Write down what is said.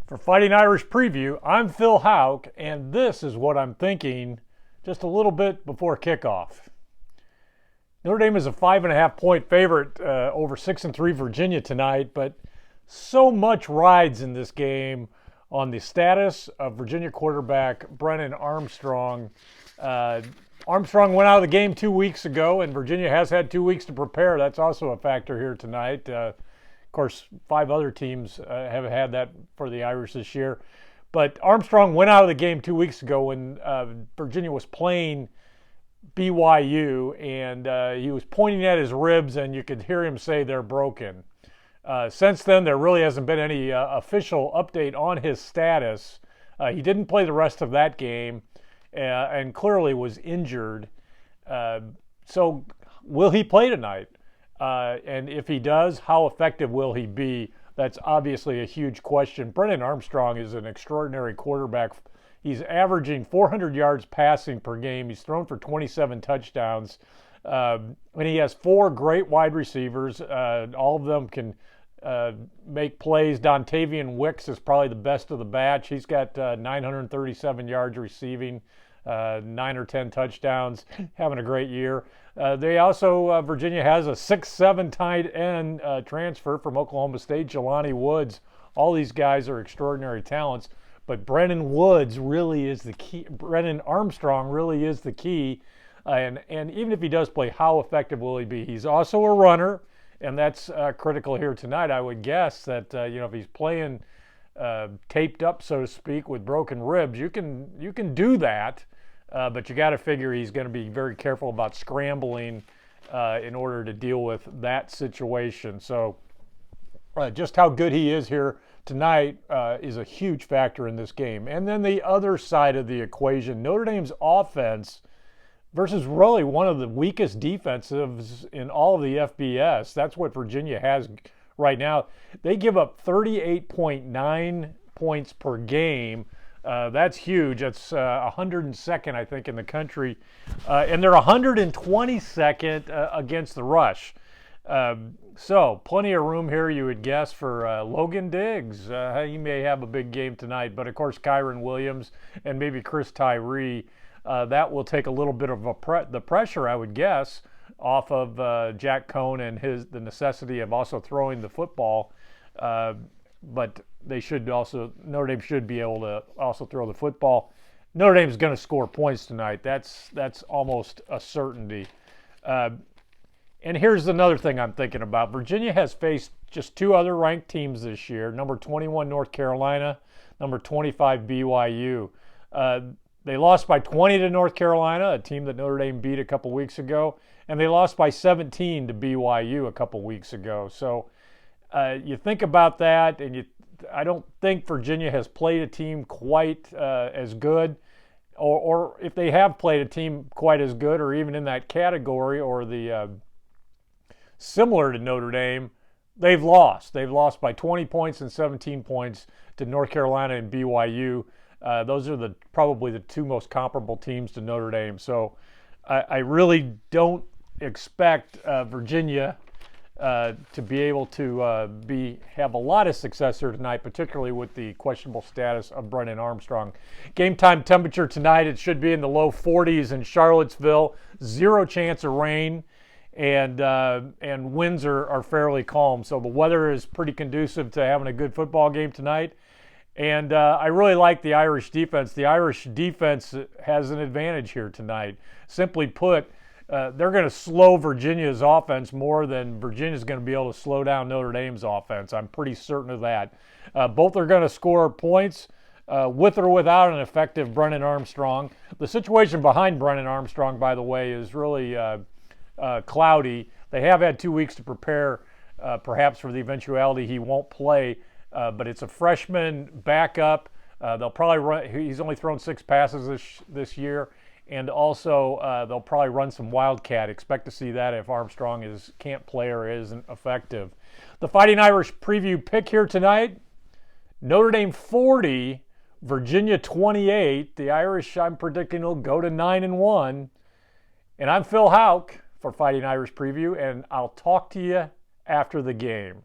For Fighting Irish Preview, I'm Phil Houck, and this is what I'm thinking just a little bit before kickoff. Notre Dame is a 5.5-point favorite over 6-3 Virginia tonight, but so much rides in this game on the status of Virginia quarterback Brennan Armstrong. Armstrong went out of the game 2 weeks ago, and Virginia has had 2 weeks to prepare. That's also a factor here tonight. Of course, 5 other teams have had that for the Irish this year. But Armstrong went out of the game 2 weeks ago when Virginia was playing BYU, and he was pointing at his ribs, and you could hear him say they're broken. Since then, there really hasn't been any official update on his status. He didn't play the rest of that game and clearly was injured. So will he play tonight? And if he does, how effective will he be? That's obviously a huge question. Brennan Armstrong is an extraordinary quarterback. He's averaging 400 yards passing per game. He's thrown for 27 touchdowns. And he has 4 great wide receivers. All of them can make plays. Dontavian Wicks is probably the best of the batch. He's got 937 yards receiving, 9 or 10 touchdowns, having a great year. They also, Virginia has a 6'7" tight end transfer from Oklahoma State, Jelani Woods. All these guys are extraordinary talents, but Brennan Armstrong really is the key. And even if he does play, how effective will he be? He's also a runner, and that's critical here tonight. I would guess that if he's playing taped up, so to speak, with broken ribs, you can do that. But you got to figure he's going to be very careful about scrambling in order to deal with that situation. So just how good he is here tonight is a huge factor in this game. And then the other side of the equation, Notre Dame's offense versus really one of the weakest defensives in all of the FBS. That's what Virginia has right now. They give up 38.9 points per game. That's huge. That's 102nd, I think, in the country. And they're 122nd against the rush. So plenty of room here, you would guess, for Logan Diggs. He may have a big game tonight. But, of course, Kyron Williams and maybe Chris Tyree. That will take a little bit of the pressure, I would guess, off of Jack Cohn and the necessity of also throwing the football. But Notre Dame should be able to also throw the football. Notre Dame's going to score points tonight. That's almost a certainty. And here's another thing I'm thinking about. Virginia has faced just 2 other ranked teams this year, number 21 North Carolina, number 25 BYU. They lost by 20 to North Carolina, a team that Notre Dame beat a couple weeks ago, and they lost by 17 to BYU a couple weeks ago. So you think about that, and I don't think Virginia has played a team quite as good, or if they have played a team quite as good, or even in that category, or the similar to Notre Dame, they've lost. They've lost by 20 points and 17 points to North Carolina and BYU. Those are probably the 2 most comparable teams to Notre Dame. So I really don't expect Virginia to be able to have a lot of success here tonight, particularly with the questionable status of Brennan Armstrong. Game time temperature tonight, it should be in the low 40s in Charlottesville. 0 chance of rain, and winds are fairly calm. So the weather is pretty conducive to having a good football game tonight. And I really like the Irish defense. The Irish defense has an advantage here tonight. Simply put, they're going to slow Virginia's offense more than Virginia's going to be able to slow down Notre Dame's offense. I'm pretty certain of that. Both are going to score points with or without an effective Brennan Armstrong. The situation behind Brennan Armstrong, by the way, is really cloudy. They have had 2 weeks to prepare, perhaps for the eventuality he won't play. But it's a freshman backup. They'll probably run. He's only thrown 6 passes this year, and also they'll probably run some wildcat. Expect to see that if Armstrong can't play or isn't effective. The Fighting Irish preview pick here tonight: Notre Dame 40, Virginia 28. The Irish, I'm predicting, will go to 9-1. And I'm Phil Houck for Fighting Irish Preview, and I'll talk to you after the game.